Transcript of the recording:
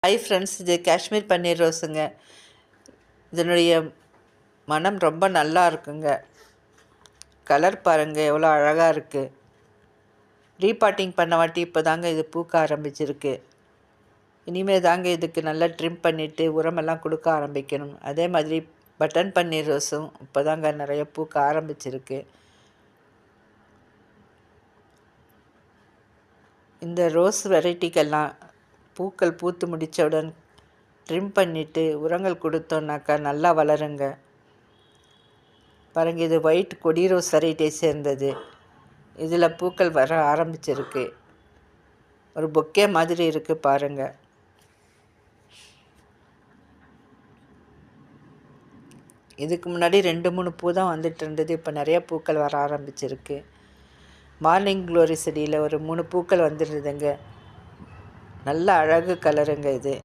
Hi friends, இது காஷ்மீர் பன்னீர் ரோஸுங்க. இதனுடைய மனம் ரொம்ப நல்லா இருக்குங்க. கலர் பாருங்கள் எவ்வளோ அழகாக இருக்குது. ரீபாட்டிங் பண்ண வாட்டி இப்போ தாங்க இது பூக்க ஆரம்பிச்சிருக்கு. இனிமேல் தாங்க இதுக்கு நல்லா ட்ரிம் பண்ணிவிட்டு உரமெல்லாம் கொடுக்க ஆரம்பிக்கணும். அதே மாதிரி பட்டன் பன்னீர் ரோஸும் இப்போ தாங்க நிறைய பூக்க ஆரம்பிச்சிருக்கு. இந்த ரோஸ் வெரைட்டிக்கெல்லாம் பூக்கள் பூத்து முடித்தவுடன் ட்ரிம் பண்ணிவிட்டு உரங்கள் கொடுத்தோன்னாக்கா நல்லா வளருங்க. பாருங்கள், இது ஒயிட் கொடி ரோஸ் வெரைட்டியை சேர்ந்தது. இதில் பூக்கள் வர ஆரம்பிச்சிருக்கு. ஒரு பொக்கே மாதிரி இருக்குது பாருங்கள். இதுக்கு முன்னாடி 2-3 பூ தான் வந்துட்டு இருந்தது. இப்போ நிறைய பூக்கள் வர ஆரம்பிச்சிருக்கு. மார்னிங் க்ளோரி செடியில் ஒரு 3 பூக்கள் வந்துடுதுங்க. நல்ல அழகு கலருங்க இது.